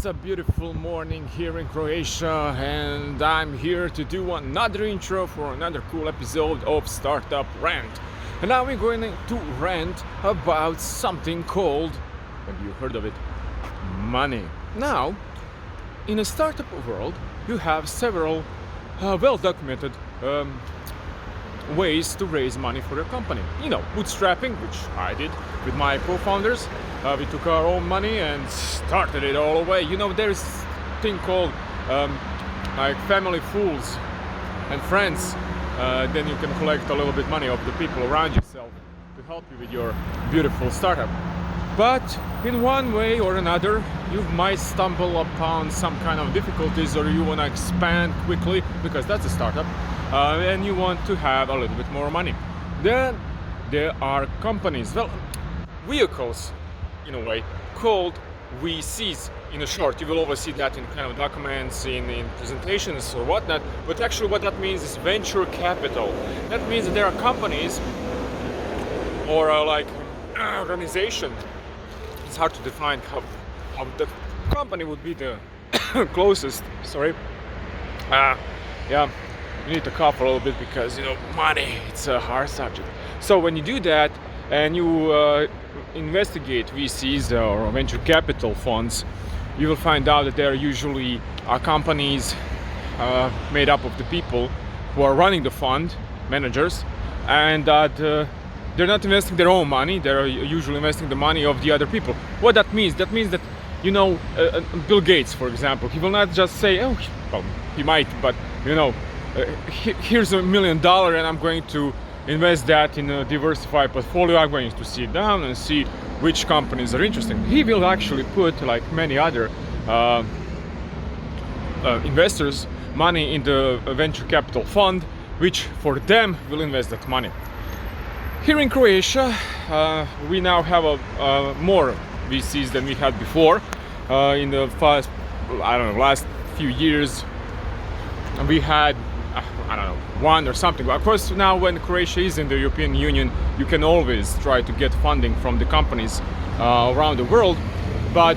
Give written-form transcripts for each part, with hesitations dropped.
It's a beautiful morning here in Croatia, and I'm here to do another intro for another cool episode of StartUp Rant. And now we're going to rant about something called, have you heard of it? Money. Now, in a startup world, you have several well-documented ways to raise money for your company. You know, bootstrapping, which I did with my co-founders. We took our own money and started it all away. You know, there's a thing called like family fools and friends. Then you can collect a little bit money of the people around yourself to help you with your beautiful startup. But in one way or another, you might stumble upon some kind of difficulties, or you want to expand quickly because that's a startup, and you want to have a little bit more money. Then there are companies, well, vehicles in a way, called VCs in a short. You will always see that in kind of documents, in presentations or whatnot, but actually what that means is venture capital. That means that there are companies or like organization. It's hard to define how the company would be the closest. Sorry. Yeah, you need to cough a little bit because, you know, money, it's a hard subject. So when you do that and you investigate VCs or venture capital funds, you will find out that they are usually companies made up of the people who are running the fund, managers, and that they're not investing their own money. They're usually investing the money of the other people. What that means? That means that, you know, Bill Gates, for example, he will not just say, oh, well, he might, but, you know, here's $1 million and I'm going to invest that in a diversified portfolio. I'm going to sit down and see which companies are interesting. He will actually put, like many other investors, money in the venture capital fund, which for them will invest that money. Here in Croatia, we now have more VCs than we had before. In the last few years, we had one or something. Of course, now when Croatia is in the European Union, you can always try to get funding from the companies around the world, but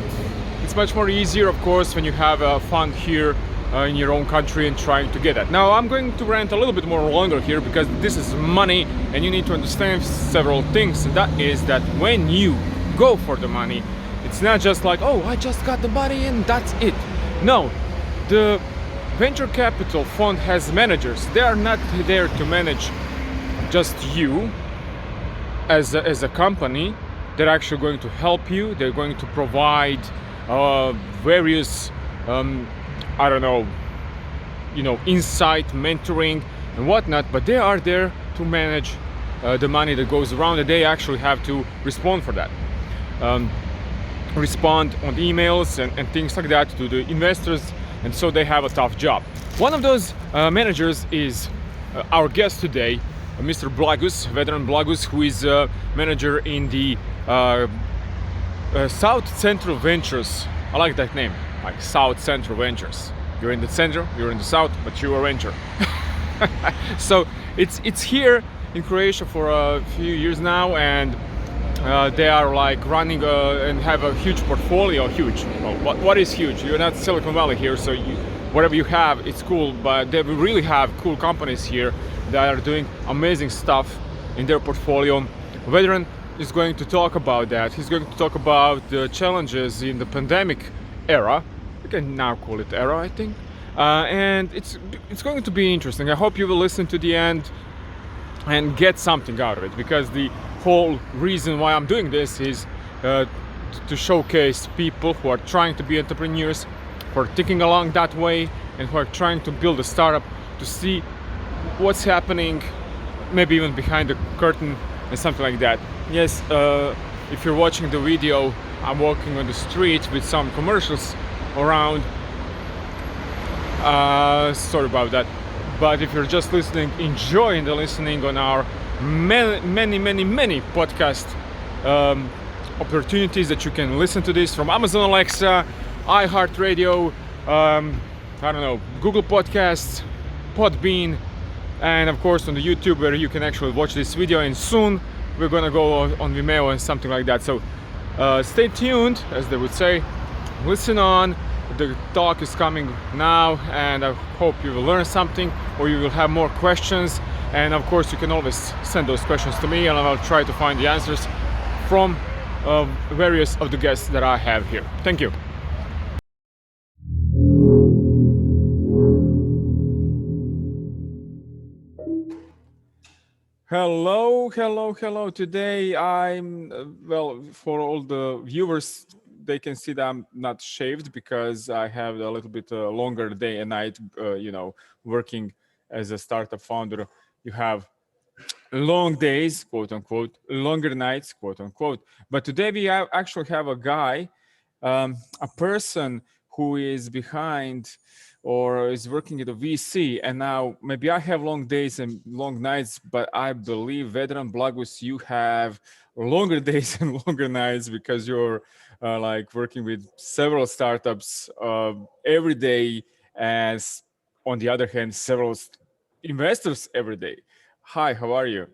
it's much more easier, of course, when you have a fund here in your own country and trying to get that. Now, I'm going to rant a little bit more longer here because this is money and you need to understand several things, and that is that when you go for the money, it's not just like, oh, I just got the money and that's it. No, the venture capital fund has managers. They are not there to manage just you as a company. They're actually going to help you. They're going to provide various insight, mentoring and whatnot, but they are there to manage the money that goes around, and they actually have to respond for that. Respond on emails and things like that to the investors, and so they have a tough job. One of those managers is our guest today, Mr. Blagus, Vedran Blagus, who is a manager in the South Central Ventures. I like that name, like South Central Ventures. You're in the center, you're in the south, but you're a venture. So it's here in Croatia for a few years now, and they are like running and have a huge portfolio. Huge. Well, what is huge? You're not Silicon Valley here, so whatever you have, it's cool. But they really have cool companies here that are doing amazing stuff in their portfolio. Vedran is going to talk about that. He's going to talk about the challenges in the pandemic era. We can now call it era, I think. And it's going to be interesting. I hope you will listen to the end and get something out of it, because the whole reason why I'm doing this is to showcase people who are trying to be entrepreneurs, who are thinking along that way, and who are trying to build a startup, to see what's happening, maybe even behind the curtain and something like that. Yes, if you're watching the video, I'm walking on the street with some commercials around. Sorry about that. But if you're just listening, enjoying the listening on our many podcast opportunities that you can listen to this from Amazon Alexa, iHeartRadio, Google Podcasts, Podbean, and of course on the YouTube, where you can actually watch this video, and soon we're gonna go on Vimeo and something like that. So stay tuned, as they would say, listen on, The talk is coming now, and I hope you will learn something or you will have more questions. And of course, you can always send those questions to me, and I will try to find the answers from various of the guests that I have here. Thank you. Hello, hello, hello. Today I'm, well, for all the viewers, they can see that I'm not shaved because I have a little bit longer day and night, working as a startup founder. You have long days, quote unquote, longer nights, quote unquote. But today we actually have a guy, a person who is behind or is working at a VC. And now maybe I have long days and long nights, but I believe Vedran Blagus, you have longer days and longer nights because you're like working with several startups every day, as on the other hand, several investors every day. Hi, how are you?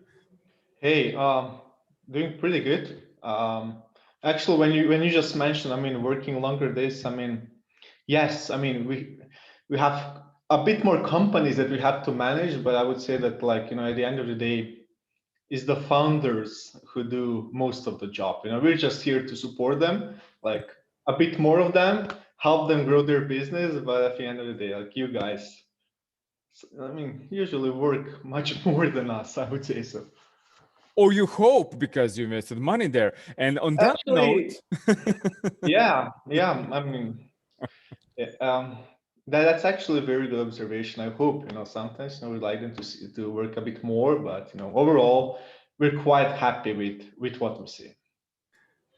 Hey, doing pretty good. Actually, when you just mentioned, I mean, working longer days, I mean, yes, I mean, we have a bit more companies that we have to manage, but I would say that, like, at the end of the day, is the founders who do most of the job. We're just here to support them, like a bit more of them, help them grow their business, but at the end of the day, like you guys, I mean, usually work much more than us, I would say so. Or you hope because you invested money there. And on that Actually, note, yeah. I mean, yeah, that's actually a very good observation. I hope sometimes we'd like them to work a bit more, but overall, we're quite happy with what we see.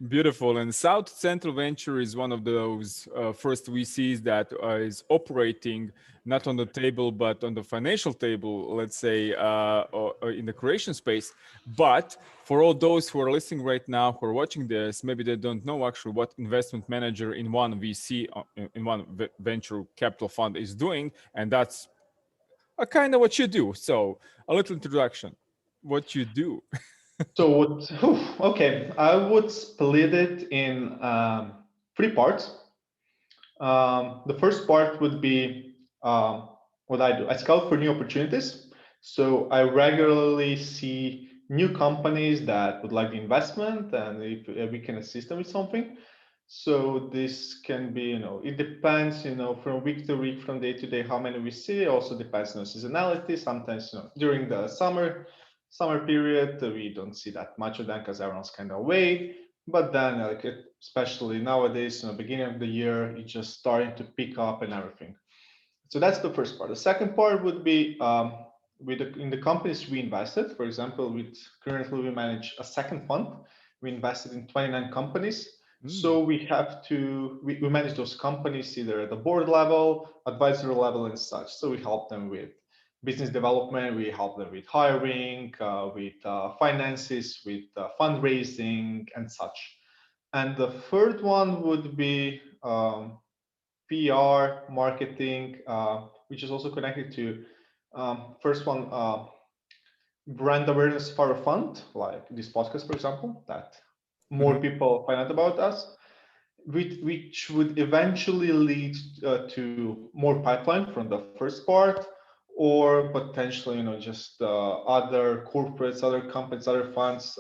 beautiful. And South Central Venture is one of those first VCs that is operating not on the table, but on the financial table, let's say, or in the creation space. But for all those who are listening right now, who are watching this, maybe they don't know actually what investment manager in one VC, in one venture capital fund is doing. And that's kind of what you do. So, a little introduction. What you do. So what? Okay, I would split it in three parts. The first part would be what I do. I scout for new opportunities. So I regularly see new companies that would like the investment, and if we can assist them with something. So this can be, it depends, from week to week, from day to day, how many we see. It also depends on seasonality. Sometimes, during the summer period, we don't see that much of them because everyone's kind of away. But then, like especially nowadays, beginning of the year, it's just starting to pick up and everything. So that's the first part. The second part would be in the companies we invested. For example, currently we manage a second fund. We invested in 29 companies. Mm. So we manage those companies either at the board level, advisory level, and such. So we help them with business development, we help them with hiring, with finances, with fundraising, and such. And the third one would be PR, marketing, which is also connected to first one, brand awareness for a fund, like this podcast, for example, that more Mhm. people find out about us, which would eventually lead to more pipeline from the first part, or potentially, just other corporates, other companies, other funds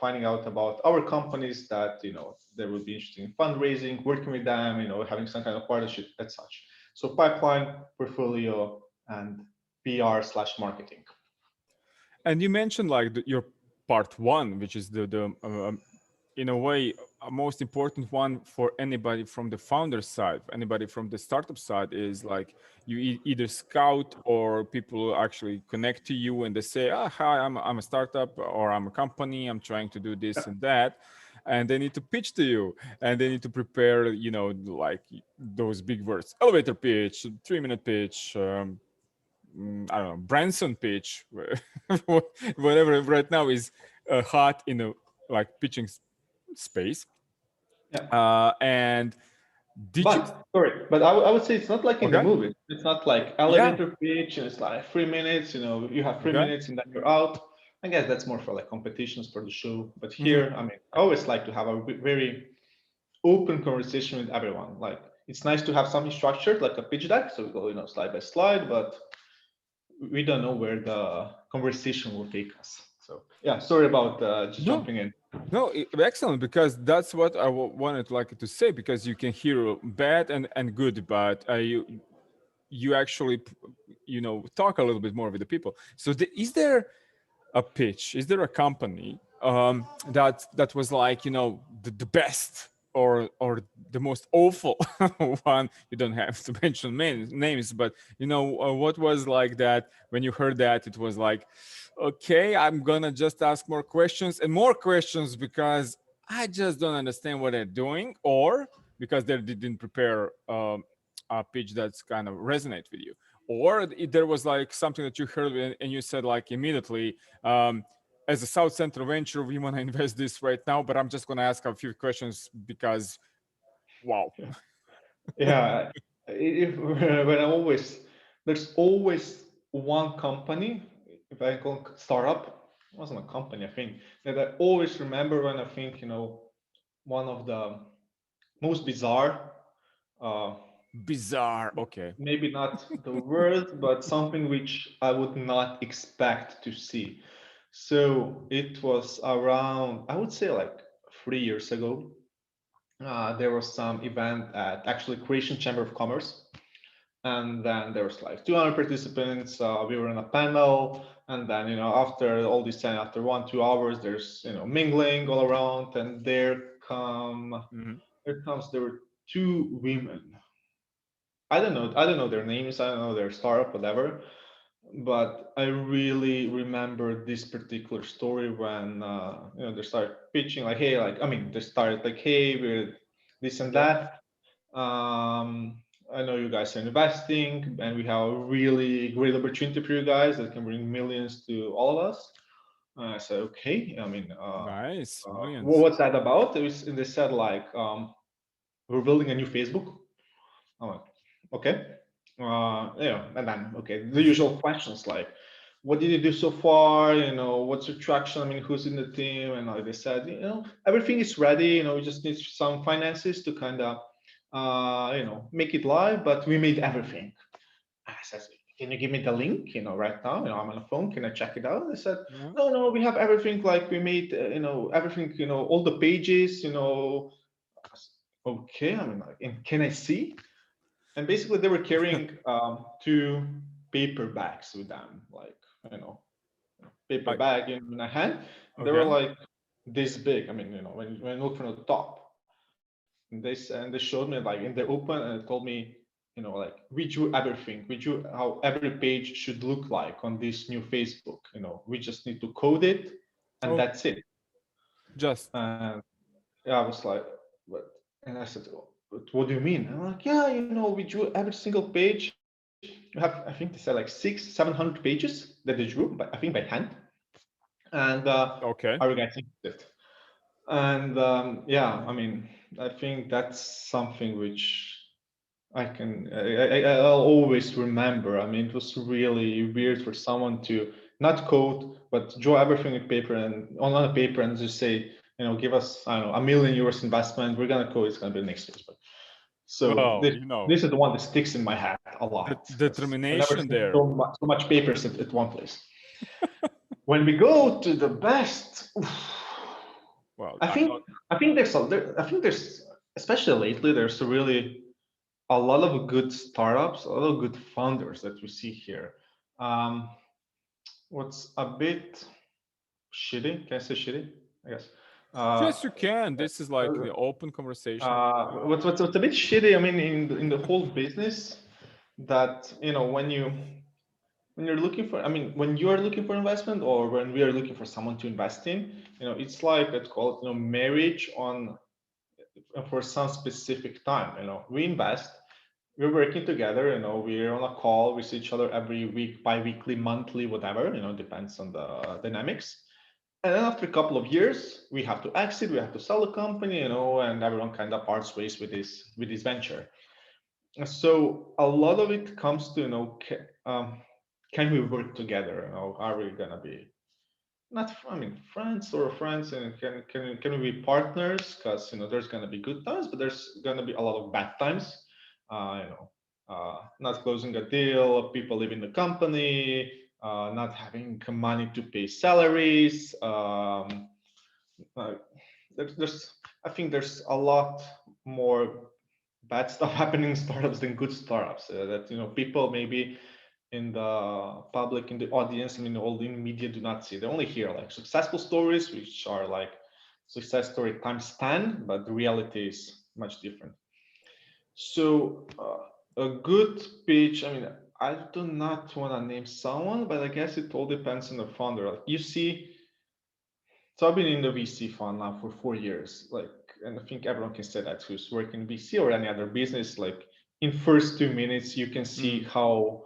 finding out about our companies that, they would be interested in fundraising, working with them, having some kind of partnership and such. So pipeline, portfolio, and PR/marketing. And you mentioned like your part one, which is the in a way most important one for anybody from the founder side, anybody from the startup side, is like you either scout or people actually connect to you and they say, ah, hi, I'm a startup or I'm a company, I'm trying to do this and that. And they need to pitch to you and they need to prepare, like those big words, elevator pitch, 3-minute pitch, I don't know, Branson pitch, whatever right now is hot in the like pitching space. Yeah. And did you? But I would say it's not like in the Okay. movie. It's not like Yeah. elevator pitch and it's like 3 minutes, you have three Okay. minutes and then you're out. I guess that's more for like competitions for the show. But Hmm. here, I mean, I always like to have a very open conversation with everyone. Like it's nice to have something structured like a pitch deck, so we go slide by slide, but we don't know where the conversation will take us. So yeah, sorry about just No, jumping in. no, excellent, because that's what I wanted like to say, because you can hear bad and good, but you actually talk a little bit more with the people. So is there a pitch? Is there a company that was like the best or the most awful one? You don't have to mention names, but what was like that when you heard that it was like, okay, I'm gonna just ask more questions and more questions because I just don't understand what they're doing, or because they didn't prepare a pitch that's kind of resonate with you, or there was like something that you heard and you said like immediately, as a South Central venture, we want to invest this right now, but I'm just going to ask a few questions because, wow. Yeah, when I always there's always one company, if I call it startup, it wasn't a company, I think, that I always remember when I think, one of the most bizarre, uh, Bizarre. Okay. maybe not the word, but something which I would not expect to see. So it was around, I would say like 3 years ago. There was some event at actually Croatian Chamber of Commerce, and then there was like 200 participants. We were in a panel, and then after all this time, after 1 2 hours, there's mingling all around, and Mhm. there were two women. I don't know their names, I don't know their startup, whatever, but I really remember this particular story when they started pitching like, hey, like, I mean, they started like, hey, we're this and Yeah. that. I know you guys are investing, and we have a really great opportunity for you guys that can bring millions to all of us. I said, okay. I mean, Nice. Millions. what's that about? They said like, we're building a new Facebook. I'm like, okay. And then okay, the usual questions like, what did you do so far? What's your traction? I mean, who's in the team? And like they said, everything is ready. We just need some finances to kind of, make it live. But we made everything. I said, can you give me the link? Right now. I'm on the phone. Can I check it out? They said, Yeah. no, we have everything. Like we made, everything. All the pages. I said, okay. I mean, like, and can I see? And basically they were carrying two paper bags with them, like paper I, bag in a hand. They were okay. like this big. I mean, when you look from the top, and they showed me like in the open, and it told me, like we drew everything. We drew how every page should look like on this new Facebook. We just need to code it, and Oh, that's it. just And yeah, I was like, what? And I said, "Oh, but what do you mean?" And I'm like, yeah, we drew every single page. We have, I think they said like 600-700 pages that they drew, but I think by hand. And okay. our guys it. And yeah, I mean, I think that's something which I'll always remember. I mean, it was really weird for someone to not code, but draw everything in paper and on a paper and just say, give us, I don't know, €1 million investment. We're gonna code. It's gonna be the next Facebook. So Well, this is the one that sticks in my head a the lot because I never determination seen there. so much papers at one place. When we go to the best, oof, Well, I I'm think not. I think there's especially lately there's really a lot of good startups, a lot of good founders that we see here. Um, what's a bit shitty? Can I say shitty? I guess. Uh, Yes, you can. This is like the open conversation. what's a bit shitty? I mean, in the whole business, that when you're looking for, I mean, when you are looking for investment, or when we are looking for someone to invest in, it's like, let's call it, marriage on for some specific time. We invest, we're working together, we're on a call, we see each other every week, bi-weekly, monthly, whatever, depends on the dynamics. And then after a couple of years, we have to exit, we have to sell the company, and everyone kind of parts ways with this venture. So a lot of it comes to, can we work together? Are we gonna be not, I mean, friends, and can we be partners? Because there's gonna be good times, but there's gonna be a lot of bad times. not closing a deal, people leaving the company, not having money to pay salaries. Uh, there's I think there's a lot more bad stuff happening in startups than good startups. That people maybe in the public, in the audience, I mean, all the media do not see. They only hear like successful stories, which are like success story times 10, but the reality is much different. So a good pitch. I mean, I do not want to name someone, but I guess it all depends on the founder. Like you see, so I've been in the VC fund now for 4 years. Like, and I think everyone can say that who's working in VC or any other business. Like, in first 2 minutes, you can see Mm. how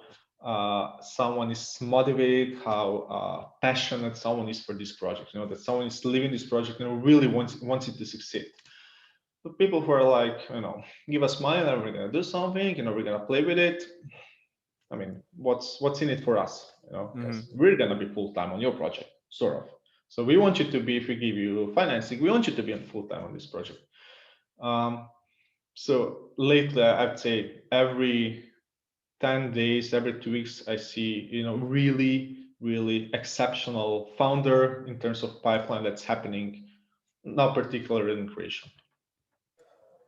someone is motivated, how passionate someone is for this project. That someone is living this project and really wants it to succeed. The people who are like, give us money and we're gonna do something, we're gonna play with it. I mean, what's in it for us? Mm-hmm. Because we're gonna be full time on your project, sort of. So we want you to be, if we give you financing, we want you to be on full time on this project. So lately, I'd say every 10 days, every 2 weeks, I see, really, really exceptional founder in terms of pipeline that's happening, not particularly in Croatia.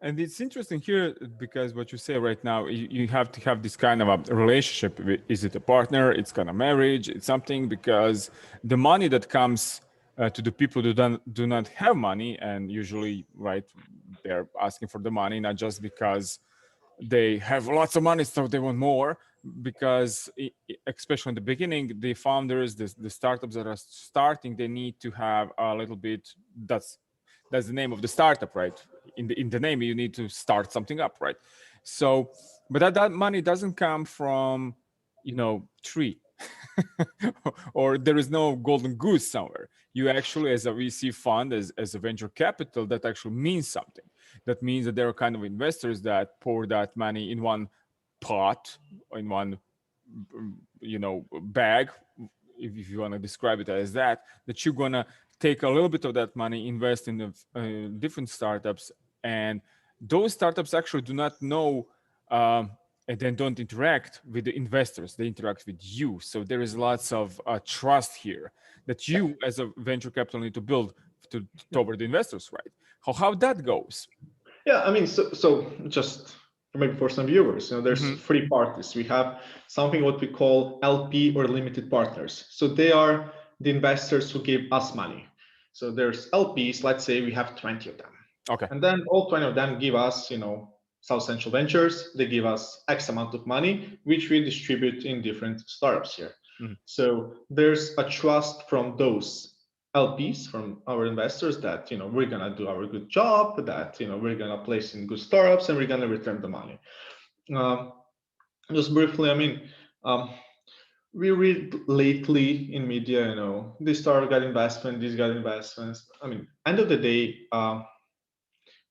And it's interesting here because what you say right now, you have to have this kind of a relationship. Is it a partner? It's kind of marriage. It's something because the money that comes to the people who do not have money, and usually, right, they're asking for the money not just because they have lots of money, so they want more. Because especially in the beginning, the founders, the startups that are starting, they need to have a little bit. That's the name of the startup, right? In the name, you need to start something up, right? So, but that money doesn't come from, tree, or there is no golden goose somewhere. You actually, as a VC fund, as a venture capital, that actually means something. That means that there are kind of investors that pour that money in one pot, in one, bag, if you want to describe it as that you're gonna take a little bit of that money, invest in the different startups, and those startups actually do not know, and then don't interact with the investors. They interact with you. So there is lots of trust here that Yeah. you, as a venture capital, need to build toward the investors, right? How that goes? Yeah, I mean, so just maybe for some viewers, there's Mm-hmm. three parties. We have something what we call LP or limited partners. So they are the investors who give us money. So there's LPs, let's say we have 20 of them. Okay. And then all 20 of them give us, South Central Ventures, they give us X amount of money, which we distribute in different startups here. Mhm. So there's a trust from those LPs, from our investors, that we're gonna do our good job, that we're gonna place in good startups, and we're gonna return the money. Um, just briefly, I mean, um, we read lately in media, this startup got investment, this got investments. I mean, end of the day,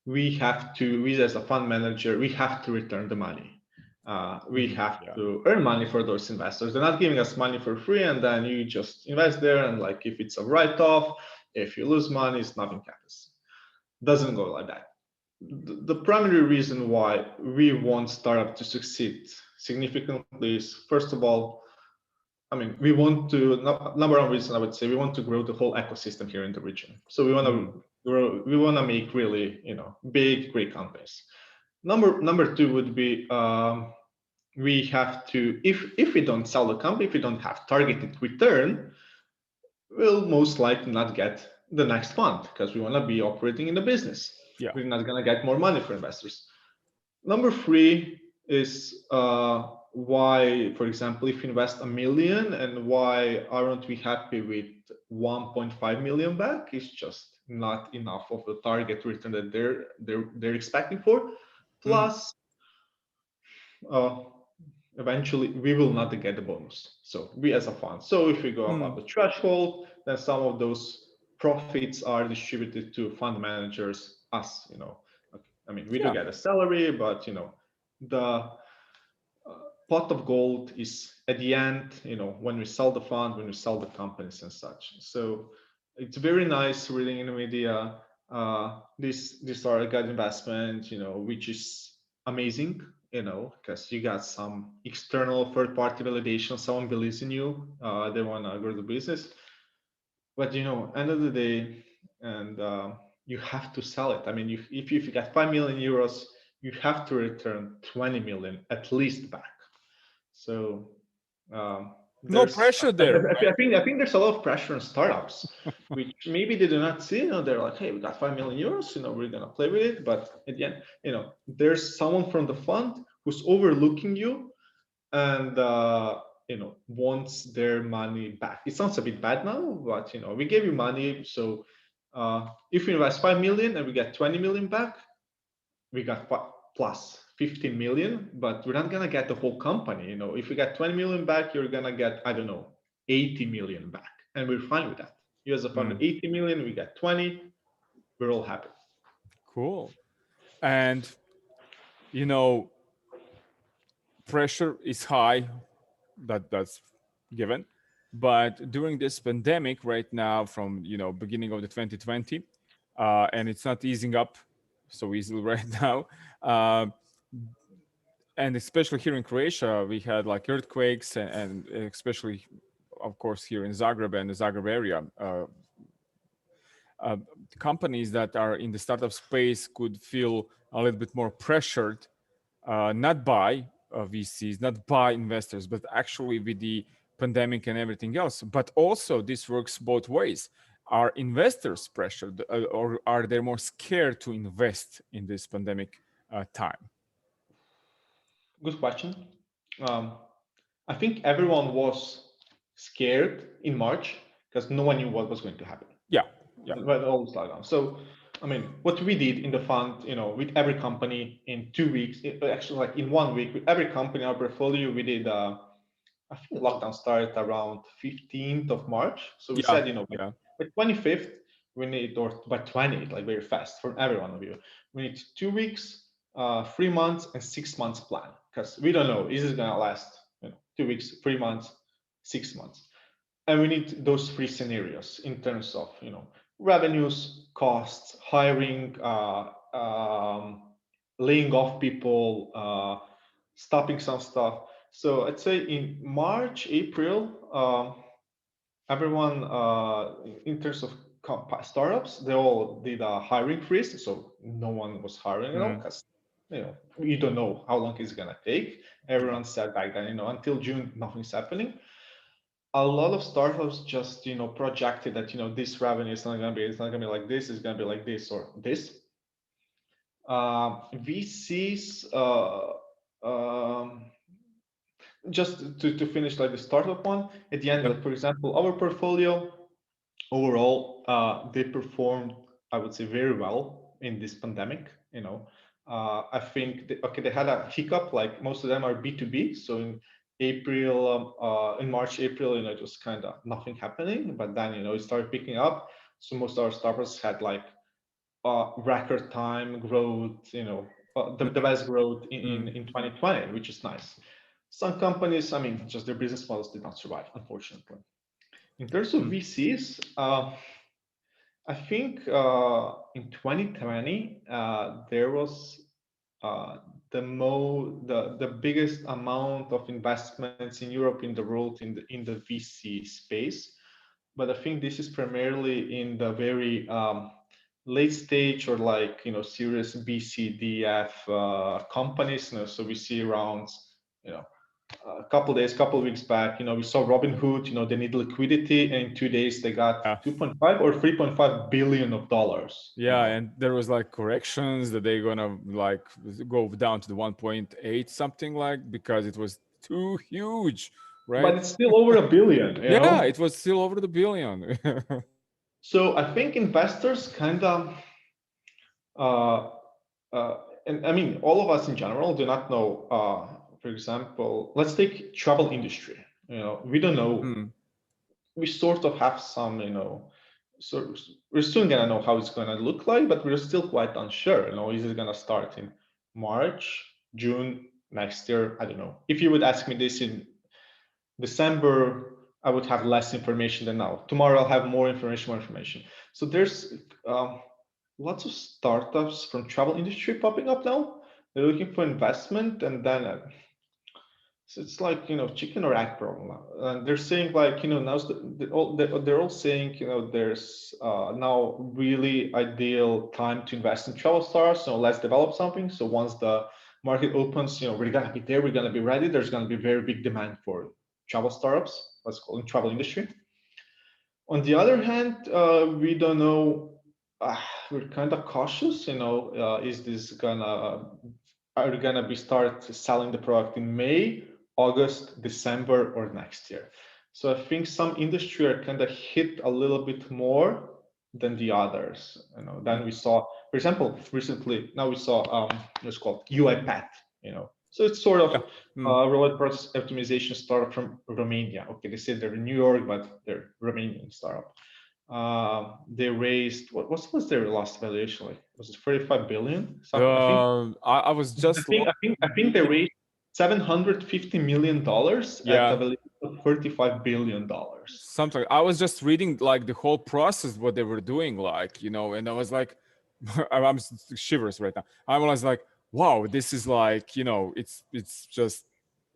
we as a fund manager, we have to return the money. We Mhm. have Yeah. to earn money for those investors. They're not giving us money for free, and then you just invest there, and like if it's a write-off, if you lose money, it's nothing happens. Doesn't go like that. The primary reason why we want startup to succeed significantly is, first of all, I mean, we want to, number one reason I would say, we want to grow the whole ecosystem here in the region. So we want Mhm. to grow, we want to make really, big, great companies. Number two would be, we have to, if we don't sell the company, if we don't have targeted return, we'll most likely not get the next fund because we want to be operating in the business. Yeah. We're not going to get more money for investors. Number three is why, for example, if you invest 1 million, and why aren't we happy with 1.5 million back? It's just not enough of the target return that they're expecting for. Mhm. Plus, uh, eventually we will not get the bonus. So we as a fund. So if we go above Mhm. the threshold, then some of those profits are distributed to fund managers, us. I mean, we do Yeah. get a salary, but the pot of gold is at the end. When we sell the fund, when we sell the companies and such. So it's very nice reading in the media. This are a good investment, which is amazing. because you got some external third-party validation, someone believes in you, they want to grow the business. But end of the day, and you have to sell it. I mean, if you got 5 million euros, you have to return 20 million at least back. So No there's, pressure there, right? I think there's a lot of pressure on startups, which maybe they do not see. They're like, hey, we got 5 million euros. We're gonna play with it. But at the end, there's someone from the fund who's overlooking you, and wants their money back. It sounds a bit bad now, but we gave you money, so if we invest 5 million and we get 20 million back, we got plus 15 million, but we're not gonna get the whole company. If we get 20 million back, you're gonna get, I don't know, 80 million back, and we're fine with that. You as a founder, 80 million, we get 20, we're all happy. Cool. And you know, pressure is high. That's given. But during this pandemic right now, from beginning of the 2020, and it's not easing up so easily right now. Uh, and especially here in Croatia, we had like earthquakes, and especially, of course, here in Zagreb and the Zagreb area, uh, companies that are in the startup space could feel a little bit more pressured, not by VCs, not by investors, but actually with the pandemic and everything else. But also, this works both ways. Are investors pressured, or are they more scared to invest in this pandemic time? Good question. Um, I think everyone was scared in March because no one knew what was going to happen. Yeah, yeah. But all this lockdown. So, I mean, what we did in the fund, with every company in 2 weeks, actually like in 1 week, with every company in our portfolio, we did. I think lockdown started around 15th of March. So we Yeah, said, yeah. by 25th, we need, or by 20, like very fast for every one of you, we need 2 weeks, 3 months, and 6 months plan, because we don't know, is it gonna last 2 weeks, 3 months, 6 months, and we need those three scenarios in terms of revenues, costs, hiring, laying off people, stopping some stuff. So I'd say in March, April, everyone, in terms of startups, they all did a hiring freeze. So no one was hiring at all, because you don't know how long it's gonna take. Everyone said back then, until June, nothing's happening. A lot of startups just projected that this revenue is not gonna be, it's not gonna be like this, it's gonna be like this or this. VCs, just to finish like the startup one, at the end, Yep. like for example, our portfolio overall, they performed, I would say, very well in this pandemic. I think they had a hiccup, like most of them are B2B. So in in March, April, it was kind of nothing happening, but then it started picking up. So most of our startups had like record time growth, the best growth in 2020, which is nice. Some companies, I mean, just their business models did not survive, unfortunately. In terms of VCs, I think in 2020 there was the biggest amount of investments in Europe, in the world, in the VC space. But I think this is primarily in the very late stage, or like serious BCDF companies. So we see rounds, a couple weeks back, we saw Robinhood, they need liquidity, and in 2 days they got Yeah. 2.5 or 3.5 billion of dollars. Yeah, and there was like corrections that they're gonna like go down to the 1.8 something, like, because it was too huge, right? But it's still over a billion, Yeah, it was still over the billion. So I think investors kind of, uh, and I mean, all of us in general do not know. For example, let's take travel industry. We don't know. We sort of have some, so we're soon gonna know how it's gonna look like, but we're still quite unsure. Is it gonna start in March, June next year? I don't know. If you would ask me this in December, I would have less information than now. Tomorrow I'll have more information. So there's lots of startups from travel industry popping up now, They're looking for investment, and then so it's like, chicken or egg problem. And they're saying like, now they're all saying, there's now really ideal time to invest in travel stars. So let's develop something. So once the market opens, we're gonna be there. We're gonna be ready. There's gonna be very big demand for travel startups. Let's call it travel industry. On the other hand, we don't know. We're kind of cautious. Is this gonna are we gonna be start selling the product in May, August, December, or next year? So I think some industry are kind of hit a little bit more than the others. Then we saw, for example, recently now we saw what's called UiPath. So it's sort of Yeah. Mm. robot process optimization startup from Romania. Okay, they say they're in New York, but they're Romanian startup. They raised what was their last valuation? Like, was it 35 billion? Something. I was just I think they raised $750 million at a yeah, valuation of $35 billion. something. I was just reading like the whole process, what they were doing, like, and I was like, I'm shivers right now. I was like, wow, this is like, it's just,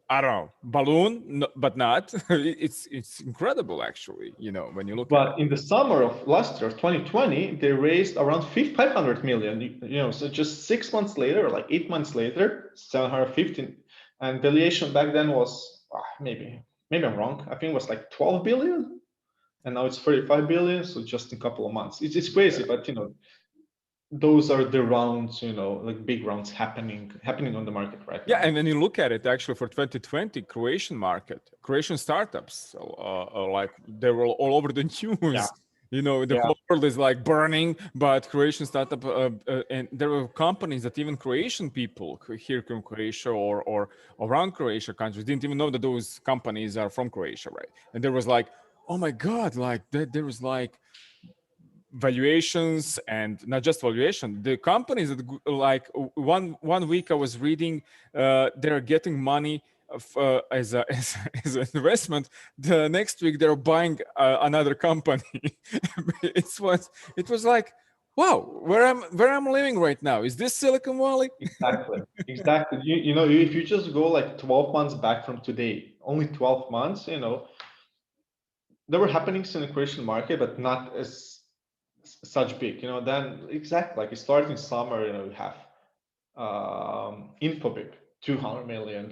I don't know, balloon, but not. It's incredible actually, when you look at it. But in the summer of last year, 2020, they raised around 500 million. So just 6 months later, like 8 months later, 750, and valuation back then was maybe I'm wrong. I think it was like 12 billion, and now it's 35 billion. So just in a couple of months, it's crazy. Yeah. But those are the rounds, like big rounds happening on the market right Yeah, now. and when you look at it, actually, for 2020, Croatian startups, like they were all over the news. Yeah. The whole world is like burning, but Croatian startup, and there were companies that even Croatian people here from Croatia or around Croatia countries didn't even know that those companies are from Croatia, right? And there was like, oh my God, like there was like valuations, and not just valuation, the companies that like one week I was reading they're getting money as as an investment. The next week they're buying another company. It was like, wow, where I'm living right now, is this Silicon Valley? Exactly. If you just go like 12 months back from today, only 12 months, there were happenings in the Croatian market, but not as such big. Then exactly like it started in summer. We have Infobip, $200 million.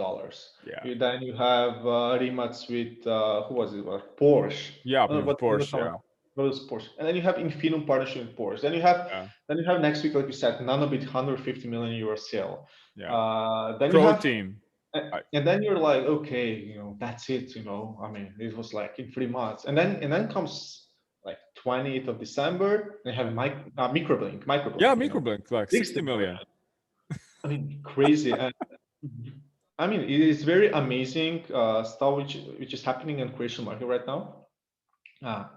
Yeah. Then you have Rimac with who was it? Porsche. Yeah, What with Porsche. Yeah. what was Porsche? And then you have Infinum partnership with Porsche. Then you have next week, like you said, Nanobit 150 million euro sale. Yeah. Then you Pro have team. and then you're like, okay, that's it. I mean, it was like in 3 months, and then comes like 20th of December. They have microblink, Yeah, microblink, like 60 60 million. million. I mean, crazy. And I mean, it is very amazing stuff which is happening in Croatian market right now.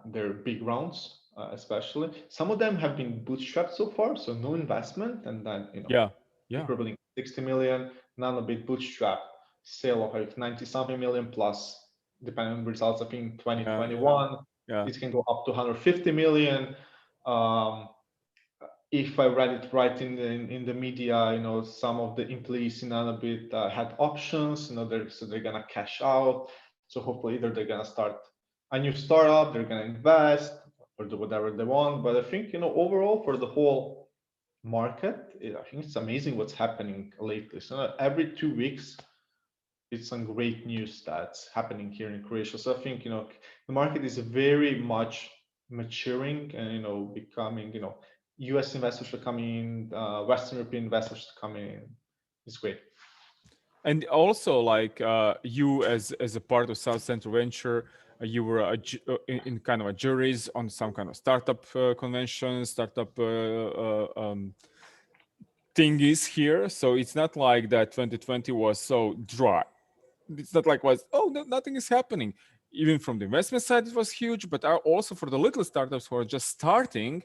They're big rounds, especially. Some of them have been bootstrapped so far, so no investment, and then Yeah. Microblink 60 million, Nanobit bootstrap sale of like 90 something million plus, depending on results. I think 2021 Yeah. it can go up to 150 million. If I read it right in the media, some of the employees in Nanobit had options. They're gonna cash out. So hopefully either they're gonna start a new startup, they're gonna invest, or do whatever they want. But I think overall for the whole market, I think it's amazing what's happening lately. So every 2 weeks, it's some great news that's happening here in Croatia. So I think the market is very much maturing and becoming U.S. investors are coming in, Western European investors are coming in. It's great. And also, like you as a part of South Central Venture, you were in kind of a juries on some kind of startup conventions, startup thingies here. So it's not like that 2020 was so dry. It's not like nothing is happening. Even from the investment side, it was huge, but also for the little startups who are just starting,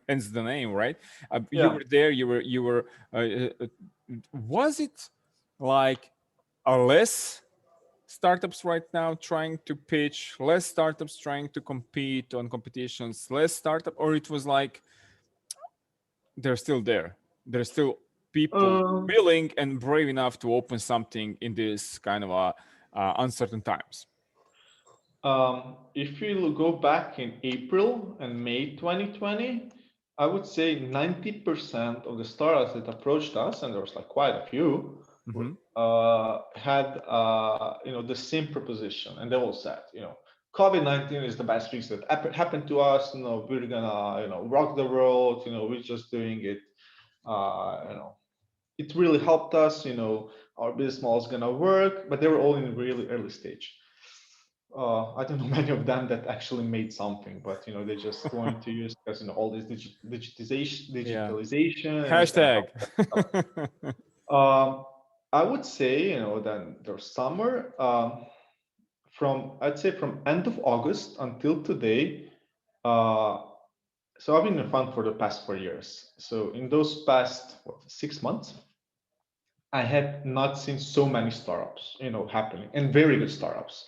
hence the name, right? You were there. You were. Was it like a less startups right now trying to pitch, less startups trying to compete on competitions, less startup, or it was like they're still there? They're still people willing and brave enough to open something in this kind of uncertain times? If you go back in April and May 2020, I would say 90% of the startups that approached us, and there was like quite a few, had the same proposition, and they all said, COVID-19 is the best thing that happened to us. We're gonna rock the world. We're just doing it. It really helped us. Our business model is gonna work, but they were all in really early stage. I don't know many of them that actually made something, but they just wanted to use because all this digitalization and it's gonna Hashtag. help. I would say then there's summer I'd say from end of August until today. So I've been in the fund for the past 4 years. So in those past 6 months, I have not seen so many startups, happening, and very good startups.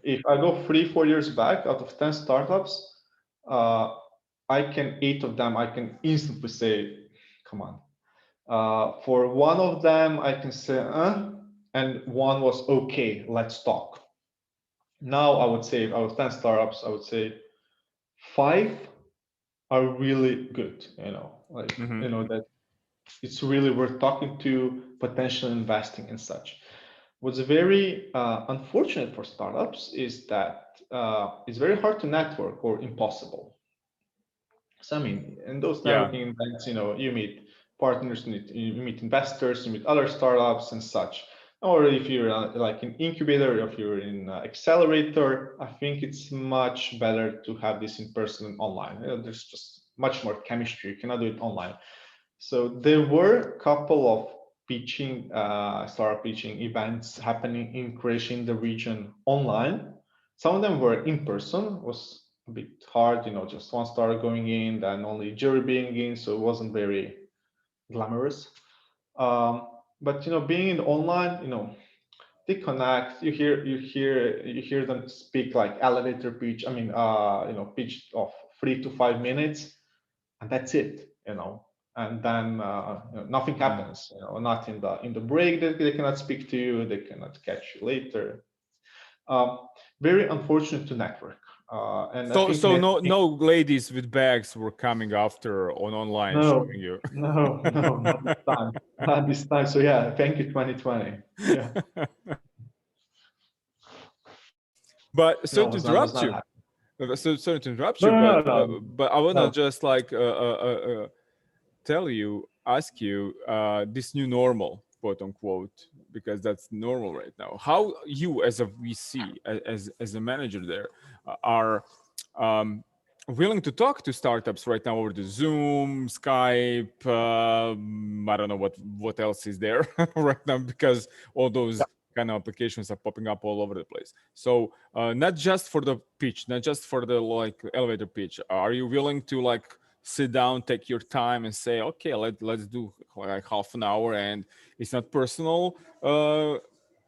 If I go 3-4 years back, out of 10 startups, 8 of them I can instantly say, come on. For one of them, I can say, and one was okay, let's talk. Now I would say out of 10 startups, I would say 5 are really good, that it's really worth talking to, potentially investing and such. What's very unfortunate for startups is that it's very hard to network or impossible. So I mean, in those networking events, you meet partners, you meet investors, you meet other startups and such. Or if you're like an incubator, if you're in accelerator, I think it's much better to have this in person and online. There's just much more chemistry. You cannot do it online. So there were a couple of startup pitching events happening in Croatia in the region online. Some of them were in person. It was a bit hard, just one startup going in, then only jury being in, so it wasn't very glamorous. But being in online, they connect. You hear them speak like elevator pitch. I mean, pitch of 3 to 5 minutes, and that's it. And then nothing happens. Not in the break. They cannot speak to you. They cannot catch you later. Very unfortunate to network. And I think So no ladies with bags were coming after online showing you. No, not this time. Not this time. So yeah, thank you 2020. Yeah. But sorry No, to was not interrupt you. happening. Sorry to interrupt No, you, no. but I wanna No. just like ask you this new normal, quote unquote, because that's normal right now. How you, as a VC, as a manager there, are willing to talk to startups right now over the Zoom, Skype? I don't know what else is there right now, because all those kind of applications are popping up all over the place. So not just for the pitch, not just for the like elevator pitch. Are you willing to like sit down, take your time, and say, okay, let's do like half an hour, and it's not personal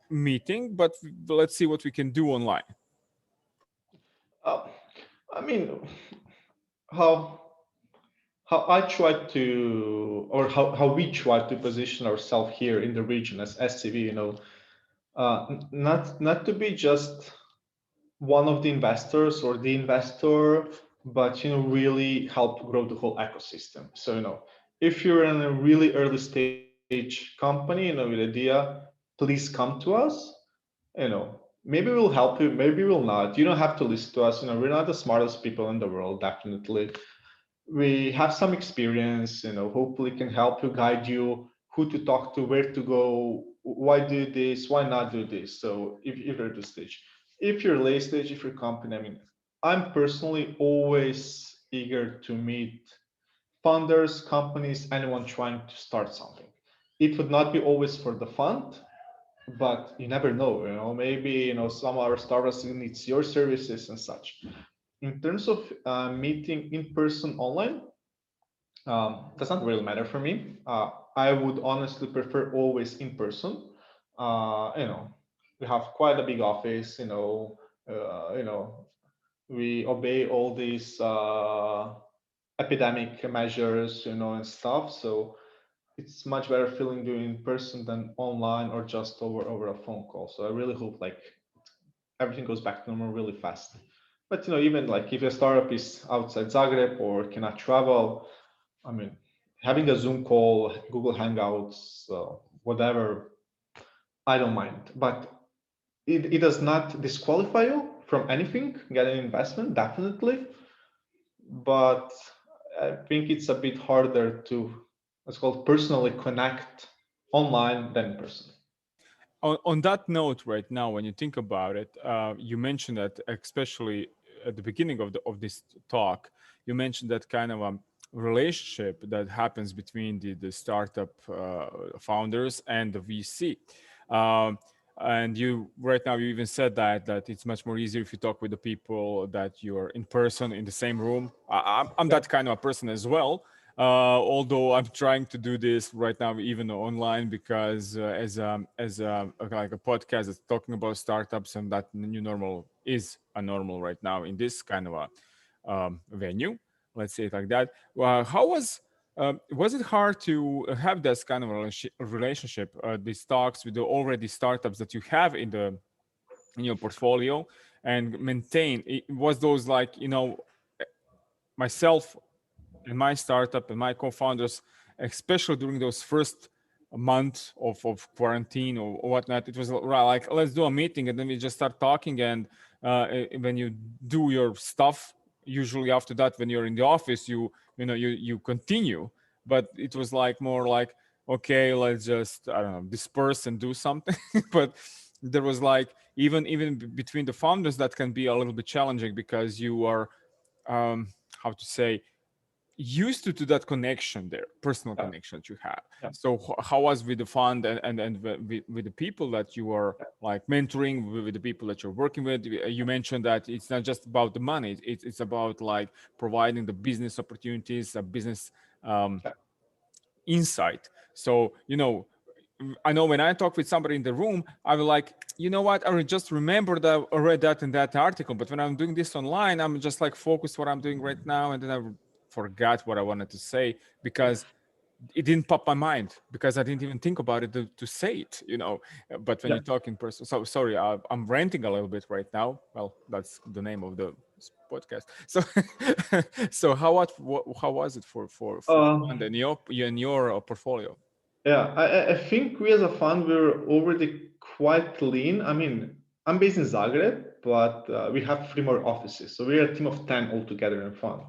meeting, but let's see what we can do online. I mean, how I try to, or how we try to position ourselves here in the region as SCV, not to be just one of the investors or the investor, but really help grow the whole ecosystem. So if you're in a really early stage company, with idea, please come to us. Maybe we'll help you, maybe we'll not. You don't have to listen to us. We're not the smartest people in the world, definitely. We have some experience. Hopefully can help you, guide you, who to talk to, where to go, why do this, why not do this. So if you're at the stage, if you're late stage, if you're company, I mean, I'm personally always eager to meet funders, companies, anyone trying to start something. It would not be always for the fund, but you never know. Maybe some of our startups needs your services and such. In terms of meeting in person, online, does not really matter for me. I would honestly prefer always in person. We have quite a big office. We obey all these epidemic measures, and stuff. So it's much better feeling doing in person than online or just over a phone call. So I really hope like everything goes back to normal really fast. But even like if your startup is outside Zagreb or cannot travel, I mean, having a Zoom call, Google Hangouts, whatever, I don't mind. But it does not disqualify you from anything, get an investment, definitely. But I think it's a bit harder to, what's called, personally connect online than in person. On that note, right now, when you think about it, you mentioned that, especially at the beginning of this talk, you mentioned that kind of a relationship that happens between the startup founders and the VC. Um, and you right now you even said that it's much more easier if you talk with the people that you're in person in the same room. I'm Yeah. that kind of a person as well. Although I'm trying to do this right now even online, because as like a podcast that's talking about startups, and that new normal is a normal right now in this kind of a venue, let's say it like that. How was it hard to have this kind of relationship, these talks with the already startups that you have in your portfolio, and maintain was those like myself and my startup and my co-founders, especially during those first month of quarantine or whatnot, it was like, let's do a meeting, and then we just start talking. And when you do your stuff, usually after that, when you're in the office, you continue. But it was like more like, okay, let's just, I don't know, disperse and do something. But there was like, even between the founders, that can be a little bit challenging, because you are, how to say, used to that connection there, personal Yeah. connection that you have. Yeah. So how was with the fund, and with the people that you are like mentoring, with the people that you're working with? You mentioned that it's not just about the money, it's about like providing the business opportunities, a business um, Yeah. insight. So I know when I talk with somebody in the room, I will like, you know what, I will just remember that I read that in that article. But when I'm doing this online, I'm just like focused what I'm doing right now, and then I forgot what I wanted to say, because it didn't pop my mind, because I didn't even think about it to say it. But when Yeah. you talk in person, so sorry, I'm ranting a little bit right now. Well, that's the name of the podcast. So, so how was it for fund Um, and your portfolio? Yeah, I think we as a fund we're already quite lean. I mean, I'm based in Zagreb, but we have three more offices, so we're a team of 10 altogether in fund.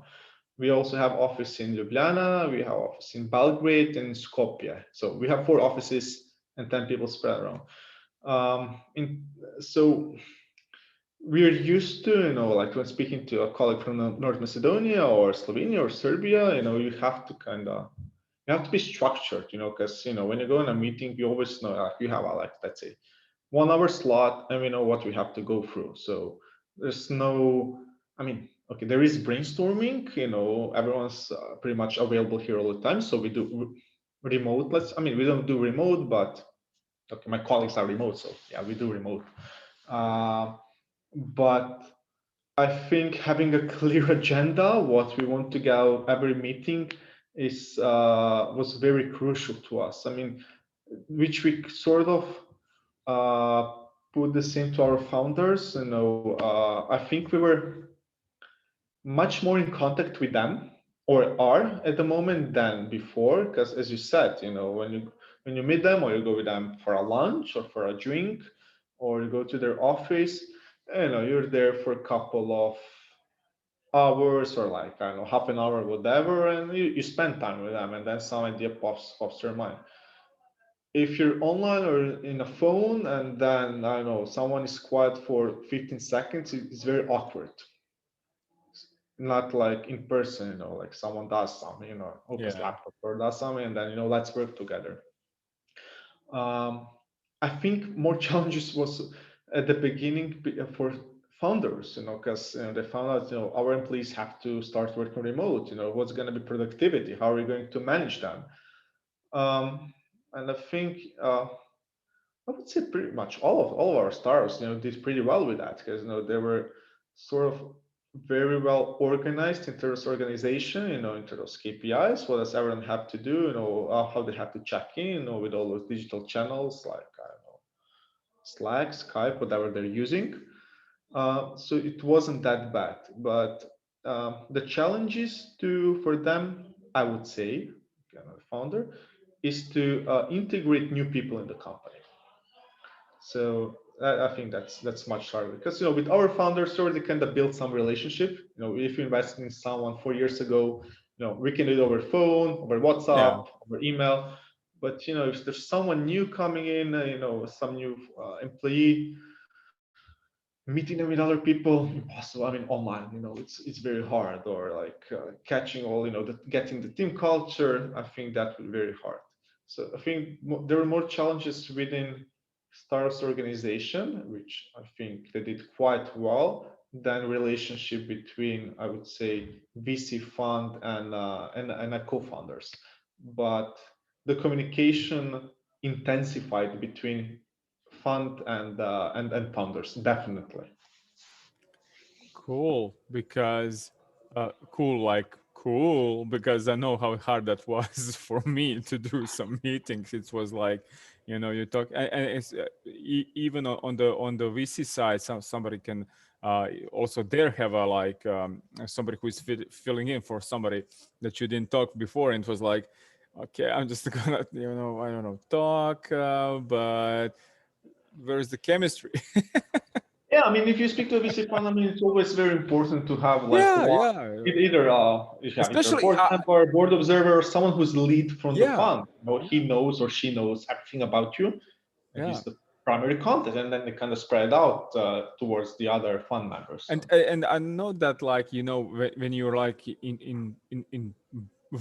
We also have office in Ljubljana, we have office in Belgrade and Skopje. So we have four offices and 10 people spread around. So we're used to, like when speaking to a colleague from North Macedonia or Slovenia or Serbia, you have to kind of you have to be structured, because when you go in a meeting, you always know, like, you have a, like, let's say 1 hour slot, and we know what we have to go through. So there's no, I mean, okay, there is brainstorming. Everyone's pretty much available here all the time. So we do remote. We don't do remote, but okay, my colleagues are remote, so yeah, we do remote. Uh, but I think having a clear agenda, what we want to get out of every meeting, is was very crucial to us. Which we sort of put this into our founders. I think we were much more in contact with them, or are at the moment, than before. Because as you said, when you meet them, or you go with them for a lunch or for a drink, or you go to their office, you're there for a couple of hours, or like, I don't know, half an hour, whatever, and you spend time with them, and then some idea pops to your mind. If you're online or in a phone, and then, I don't know, someone is quiet for 15 seconds, it's very awkward. Not like in person, like someone does something, opens Yeah. laptop or does something, and then, let's work together. um, I think more challenges was at the beginning for founders, because they found out, our employees have to start working remote. What's going to be productivity? How are we going to manage them? And I think I would say pretty much all of our startups, did pretty well with that, because they were sort of very well organized in terms of organization, in terms of KPIs. What does everyone have to do? How they have to check in, with all those digital channels like I don't know, Slack, Skype, whatever they're using. So it wasn't that bad, but the challenges to for them, I would say, founder, is to integrate new people in the company. So I think that's much harder because with our founders, we already kind of built some relationship. If you invested in someone 4 years ago, we can do it over phone, over Yeah. WhatsApp, over email. But if there's someone new coming in, some new employee, meeting them with other people, impossible. I mean, online, it's very hard. Or like catching all, getting the team culture. I think that would be very hard. So I think there are more challenges within Star's organization, which I think they did quite well, than relationship between, I would say, VC fund and co-founders. But the communication intensified between fund and founders, definitely. Cool, because cool because I know how hard that was for me to do some meetings. It was like, you talk, and it's even on the VC side, somebody can also there have a like somebody who is filling in for somebody that you didn't talk before, and it was like, okay, I'm just gonna I don't know talk, but where's the chemistry? Yeah, I mean, if you speak to a VC fund, I mean, it's always very important to have like Yeah, one, yeah. either if you have either a Especially, board member, board observer, or someone who's lead from the yeah, fund. He knows or she knows everything about you, and yeah. he's the primary contact, and then they kind of spread out towards the other fund members. And I know that, like, when you're like in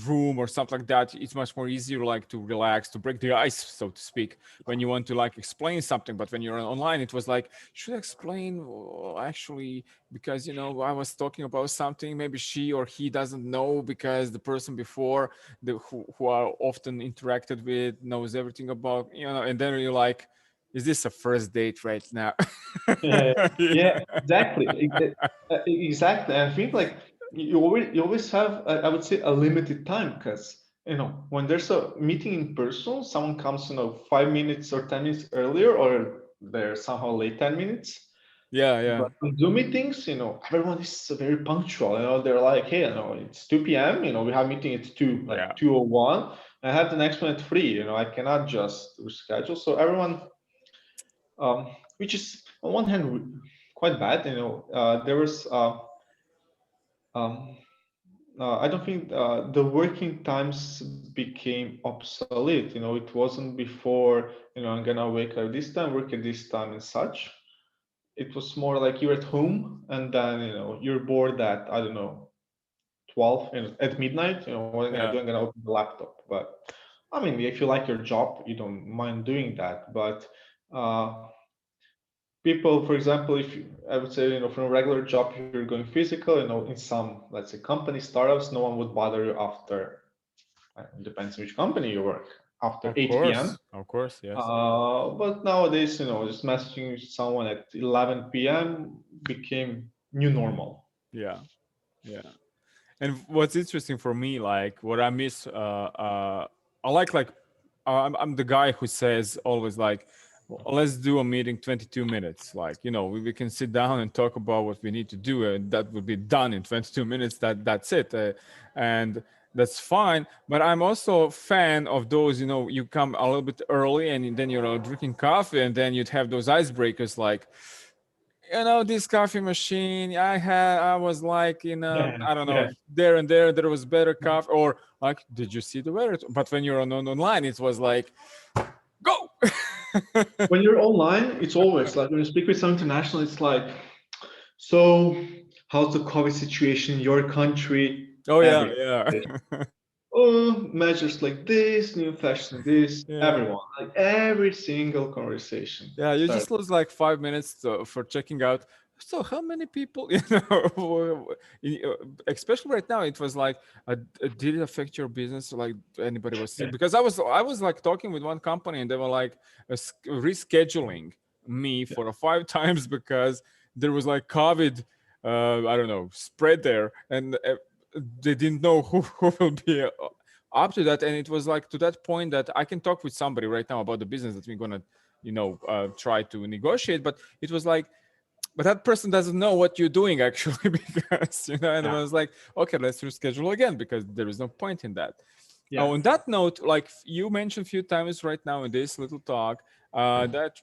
room or something like that, it's much more easier like to relax, to break the ice, so to speak, when you want to like explain something. But when you're online, it was like, should I explain? Well, actually, because I was talking about something, maybe she or he doesn't know, because the person before, who I often interacted with, knows everything about, and then you're like, is this a first date right now? Yeah, Yeah. yeah, exactly, exactly. And I think like you always have, I would say, a limited time because when there's a meeting in person, someone comes 5 minutes or 10 minutes earlier, or they're somehow late 10 minutes. Yeah, yeah, But on Zoom meetings, everyone is very punctual. They're like, hey, it's 2 p.m. We have meeting at yeah. 2:01. I have the next one at 3. I cannot just reschedule. So everyone, which is on one hand quite bad. There was um, I don't think the working times became obsolete. It wasn't before, I'm gonna wake up this time, work at this time and such. It was more like you're at home and then, you're bored at, I don't know, 12 at midnight. What am I gonna do? Yeah. I'm gonna open the laptop. But I mean, if you like your job, you don't mind doing that. But uh, people, for example, if you, I would say, from a regular job, if you're going physical, in some, let's say, company startups, no one would bother you after, it depends on which company you work, after Of 8 p.m. course, of course, yes. But nowadays, just messaging someone at 11 p.m. became new normal. Yeah, yeah. And what's interesting for me, like what I miss, I like I'm the guy who says always like, "Well, let's do a meeting 22 minutes. Like, we can sit down and talk about what we need to do, and that would be done in 22 minutes. That's it, and that's fine. But I'm also a fan of those. You come a little bit early, and then you're drinking coffee, and then you'd have those icebreakers like, this coffee machine I was like Yeah, I don't know, yeah. there and there was better coffee, or like, did you see the weather? But when you're online, it was like, go. When you're online, it's always like when you speak with some international, it's like, so how's the COVID situation in your country? Oh yeah, Every yeah. measures like this, new fashion like this, Yeah, everyone, like every single conversation yeah, you starts. just lose like 5 minutes for checking out. So how many people, especially right now, it was like, did it affect your business? Like anybody was sick? Yeah, Because I was like talking with one company, and they were like rescheduling me yeah, for 5 times because there was like COVID I don't know, spread there, and they didn't know who will be up to that. And it was like to that point that I can talk with somebody right now about the business that we're gonna, try to negotiate. But it was like, but that person doesn't know what you're doing actually, because and I Yeah. was like, okay, let's reschedule again because there is no point in that. Yeah. On that note, like you mentioned a few times right now in this little talk, that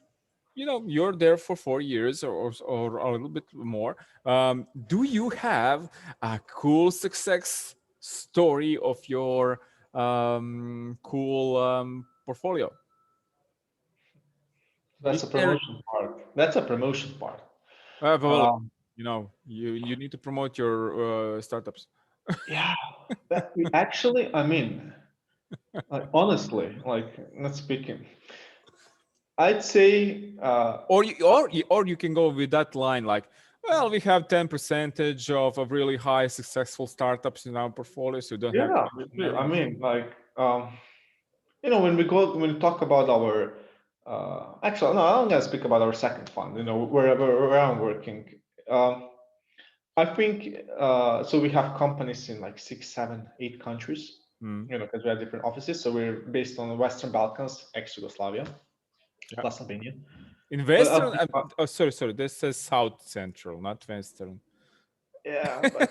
you're there for 4 years or a little bit more. Do you have a cool success story of your cool portfolio? That's Is a there promotion part. That's a promotion part. well, Um, you need to promote your startups. yeah. That we actually, I mean, like, honestly, like not speaking, I'd say Or you can go with that line like, well, we have 10 percentage of really high successful startups in our portfolio, so you don't have to yeah, we mention do. I names. mean, like when we talk about our actually no, I'm gonna speak about our second fund. Where I'm working. Um, I think so. We have companies in like 6, 7, 8 countries. Mm, Because we have different offices. So we're based on the Western Balkans, ex-Yugoslavia, yeah. plus Albania. In But Western, oh, sorry, this says South Central, not Western. yeah, but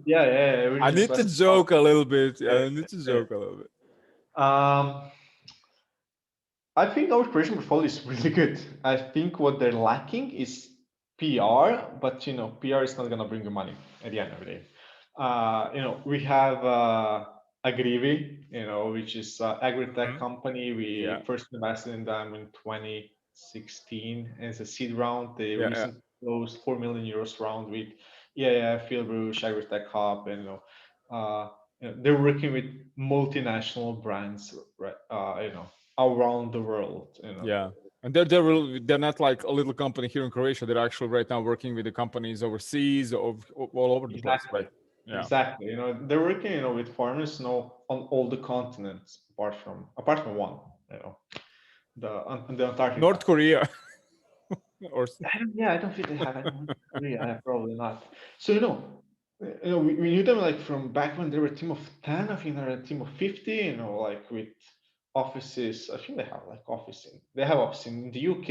yeah, yeah, yeah, I region is need to Western joke Balkans. a little bit. Yeah, I need to yeah, joke a little bit. yeah. I think our creation portfolio is really good. I think what they're lacking is PR, but PR is not gonna bring you money at the end of the day. We have Agrivi, which is agri-tech Mhm. company. Yeah, We first invested in them in 2016 as a seed round. They yeah, yeah, recently closed 4 million euros round with yeah, Field Rouge, Agri-tech Hub, and uh, they're working with multinational brands, right? Around the world. yeah. And they're not like a little company here in Croatia. They're actually right now working with the companies overseas, all over the place, Exactly, right? Yeah. exactly. They're working, with farmers, on all the continents apart from one, the North Antarctica. Korea, or I don't think they have anyone in Korea. Probably not. So we knew them like from back when they were a team of 10. I think they're a team of 50. Like with offices. I think they have office in the UK,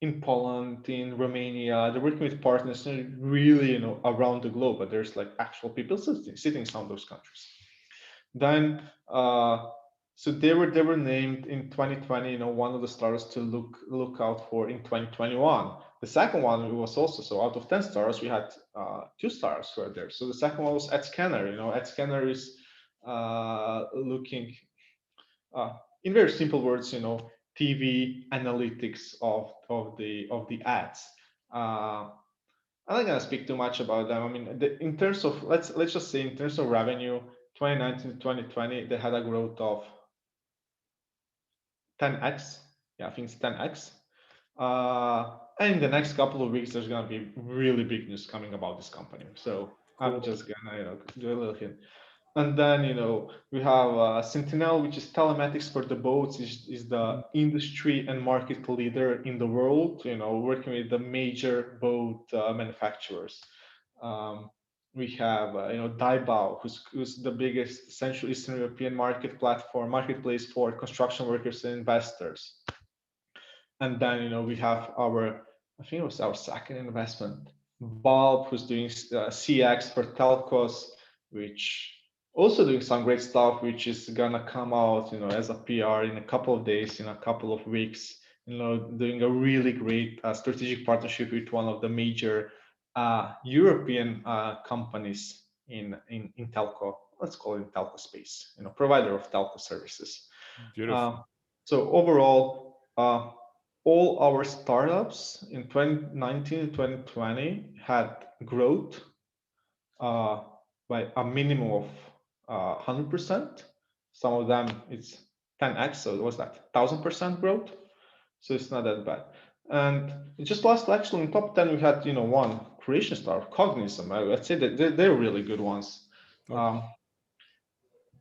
in Poland, in Romania. They're working with partners really, around the globe. But there's like actual people sitting in some of those countries. Then, so they were named in 2020. One of the stars to look out for in 2021. The second one was also so out of 10 stars, we had 2 stars who are there. So the second one was AdScanner. AdScanner is looking, in very simple words, TV analytics of the ads. Uh, I'm not gonna speak too much about them. I mean, in terms of let's just say in terms of revenue, 2019 to 2020, they had a growth of 10x. Yeah, I think it's 10x. And in the next couple of weeks, there's gonna be really big news coming about this company. So I'm cool. just gonna do a little hint. And then we have Sentinel, which is telematics for the boats, is the industry and market leader in the world. Working with the major boat manufacturers. Um, we have Daibao, who's the biggest Central Eastern European marketplace for construction workers and investors. And then we have I think it was our second investment, Bulb, who's doing CX for telcos, which also doing some great stuff, which is gonna come out as a PR in a couple of days, in a couple of weeks. Doing a really great strategic partnership with one of the major European companies in telco. Let's call it telco space. Provider of telco services. Beautiful. Uh, so overall, all our startups in 2019 and 2020 had growth uh, by a minimum of 100%. Some of them it's 10x, so it was like 1,000% growth. So it's not that bad. And it just last actually in top 10 we had one Croatian startup, Cognizant. I'd say that they're really good ones. Okay. Um,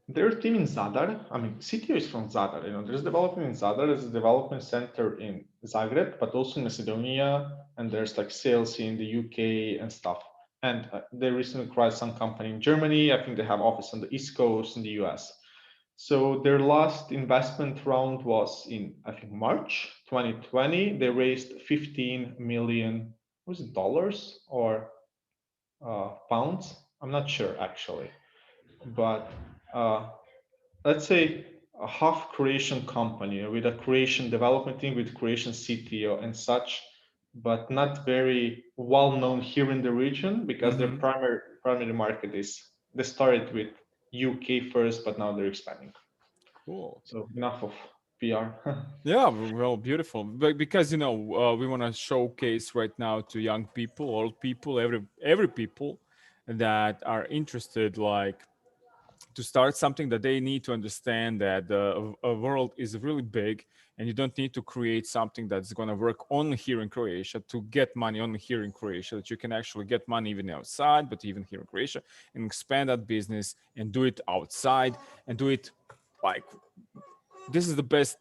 Their team in Zadar, I mean, CTO is from Zadar. There's development in Zadar, there's a development center in Zagreb, but also in Macedonia, and there's like sales in the UK and stuff. And they recently acquired some company in Germany. I think they have office on the East Coast in the US. So their last investment round was in, I think, March 2020. They raised 15 million, was it dollars or pounds? I'm not sure actually, but uh, let's say a half Croatian company with a Croatian development team, with Croatian CTO and such, but not very well known here in the region because their Hmm. primary market is, they started with UK first, but now they're expanding. Cool. So enough of PR. Yeah, well, beautiful. But because we want to showcase right now to young people, old people, every people that are interested, like to start something, that they need to understand that a world is really big, and you don't need to create something that's going to work only here in Croatia to get money only here in Croatia. That you can actually get money even outside, but even here in Croatia, and expand that business and do it outside and do it like this is the best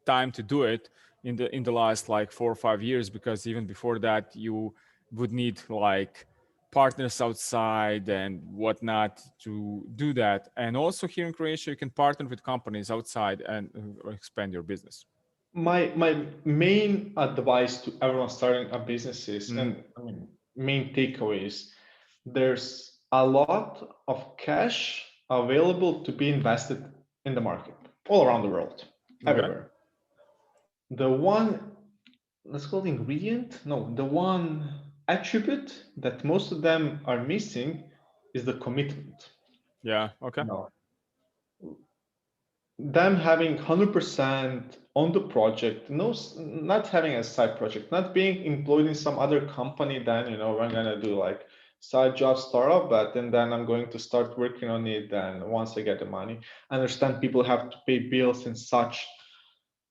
time to do it in the last like 4 or 5 years, because even before that you would need like partners outside and whatnot to do that. And also here in Croatia you can partner with companies outside and expand your business. My main advice to everyone starting a business is, Hmm. and I mean, main takeaway is, there's a lot of cash available to be invested in the market all around the world, Okay. everywhere. The one, let's call it ingredient, no, the one attribute that most of them are missing is the commitment. Yeah. Okay. No, them having 100% on the project, no, not having a side project, not being employed in some other company. Then I'm gonna do like side job startup, but then I'm going to start working on it. Then once I get the money, I understand people have to pay bills and such,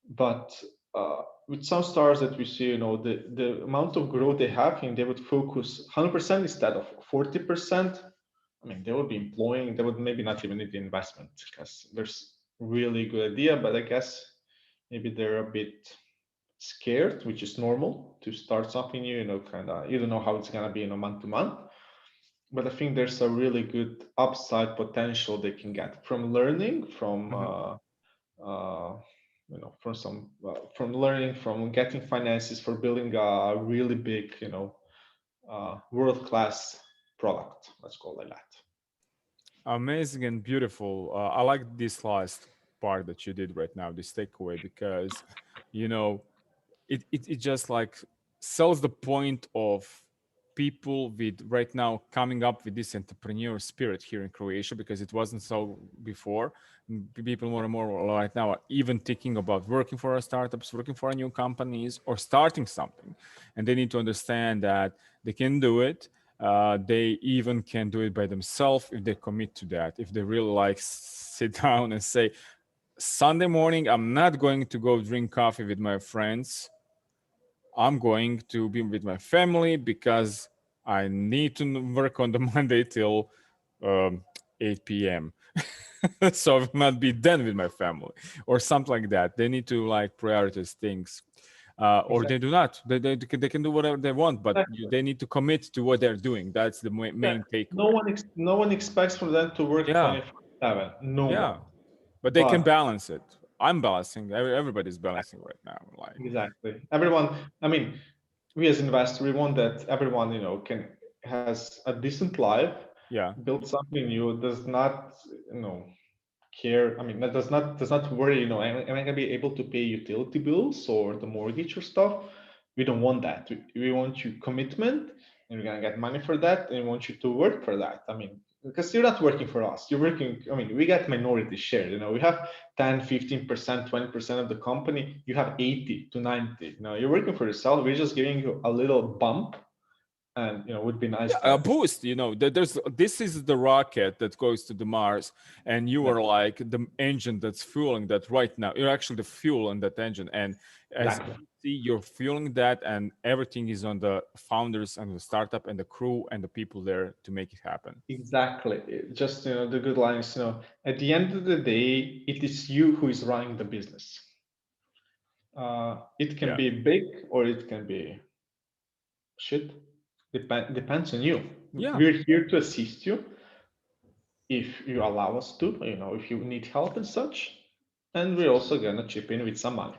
but with some stars that we see, the amount of growth they have, and they would focus 100% instead of 40%. I mean, they would be employing, they would maybe not even need the investment because there's really good idea, but I guess maybe they're a bit scared, which is normal to start something new, kind of, you don't know how it's going to be, month to month. But I think there's a really good upside potential they can get from learning, from, Hmm. uh, from learning, from getting finances for building a really big, world-class product, let's call it that. Amazing and beautiful. I like this last part that you did right now, this takeaway, because you know it just like sells the point of people with right now coming up with this entrepreneur spirit here in Croatia, because it wasn't so before. People more and more right now are even thinking about working for our startups, working for our new companies, or starting something, and they need to understand that they can do it. They even can do it by themselves if they commit to that, if they really like sit down and say, Sunday morning, I'm not going to go drink coffee with my friends. I'm going to be with my family because I need to work on the Monday till 8 p.m. So I will not be done with my family or something like that. They need to like prioritize things. Or they Exactly. do not. They can do whatever they want, but they need to commit to what they're doing. That's the Yeah, main no takeaway. one no one expects from them to work Yeah, 24/7. No yeah. one. But they can But balance it. I'm balancing. Everybody's balancing right now. Like, exactly, everyone. I mean, we as investors, we want that everyone, can has a decent life, yeah. build something new, does not, care. I mean, that does not worry. Am I gonna be able to pay utility bills or the mortgage or stuff? We don't want that. We want you commitment, and we're gonna get money for that, and we want you to work for that. I mean, because you're not working for us, you're working. I mean, we get minority share. We have 10, 15%, 20% of the company. You have 80 to 90. You're working for yourself. We're just giving you a little bump and would be nice Yeah, to a have. boost. There's this is the rocket that goes to the Mars, and you Yeah, are like the engine that's fueling that right now. You're actually the fuel on that engine, and as exactly. you see, you're fueling that, and everything is on the founders and the startup and the crew and the people there to make it happen. Exactly. Just the good line is, at the end of the day, it is you who is running the business. It can Yeah, be big or it can be shit. Depends on you. yeah. We're here to assist you if you allow us to. If you need help and such, and we're also gonna chip in with some money.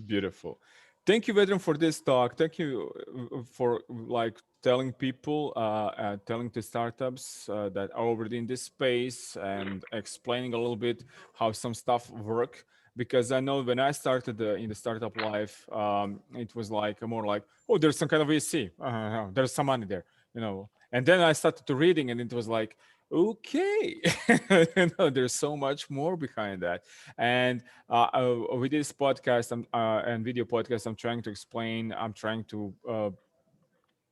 Beautiful. Thank you, Vedran, for this talk. Thank you for like telling people, telling the startups that are already in this space and explaining a little bit how some stuff work. Because I know when I started in the startup life, it was like more like, oh, there's some kind of VC. There's some money there. And then I started to reading, and it was like, okay, there's so much more behind that. And with this podcast and video podcast, I'm trying to explain, I'm trying to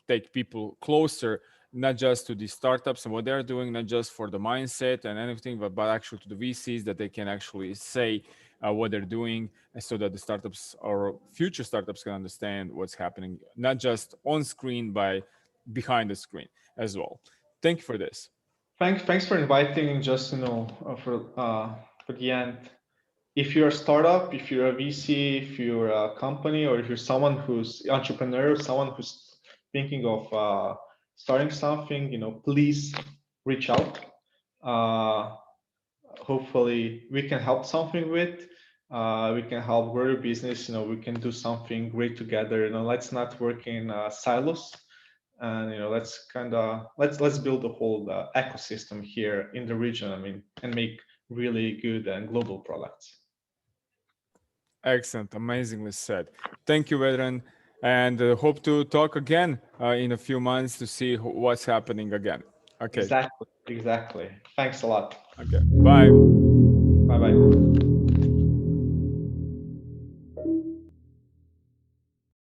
take people closer, not just to the startups and what they're doing, not just for the mindset and anything, but actually to the VCs, that they can actually say what they're doing, so that the startups or future startups can understand what's happening, not just on screen, by behind the screen as well. Thank you for this. Thanks for inviting. Just for the end, if you're a startup, if you're a VC, if you're a company, or if you're someone who's entrepreneur, someone who's thinking of starting something, please reach out. Uh, Hopefully, we can help something with. We can help grow your business. We can do something great together. Let's not work in silos, and let's build a whole ecosystem here in the region. I mean, and make really good and global products. Excellent, amazingly said. Thank you, Vedran, and hope to talk again in a few months to see what's happening again. Okay, Exactly. Exactly. Thanks a lot. okay, bye. Bye bye.